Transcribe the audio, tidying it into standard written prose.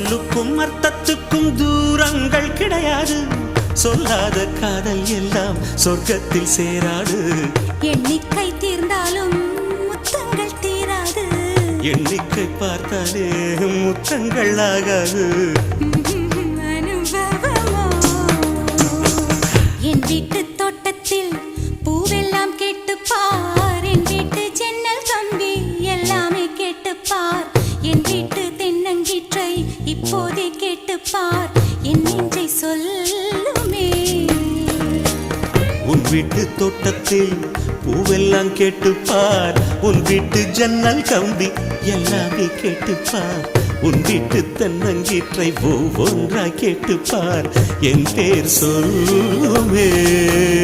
சொல்லுக்கும் அர்த்தத்துக்கும் தூரங்கள் கிடையாது. சொல்லாத காதல் எல்லாம் சொர்க்கத்தில் சேராது. எண்ணிக்கை தீர்ந்தாலும் முத்தங்கள் தீராது. எண்ணிக்கை பார்த்தாலே முத்தங்கள் ஆகாது. அனுபவமோ என் வீட்டு தோட்டத்தில் பூவெல்லாம் கேட்டுப்பார். என் வீட்டு ஜன்னல் கம்பி எல்லாமே கேட்டுப்பார். என் வீட்டு தென்னங்கீற்றை இப்போதே கேட்டுப்பார். என் நெஞ்சை சொல்லுமே. உன் வீட்டு தோட்டத்தில் பூவெல்லாம் கேட்டுப்பார். உன் வீட்டு ஜன்னல் கம்பி எல்லாமே கேட்டுப்பார். உன் வீட்டு தென்னங்கீற்றை ஒவ்வொன்றாய் கேட்டுப்பார். என் பேர் சொல்லுமே.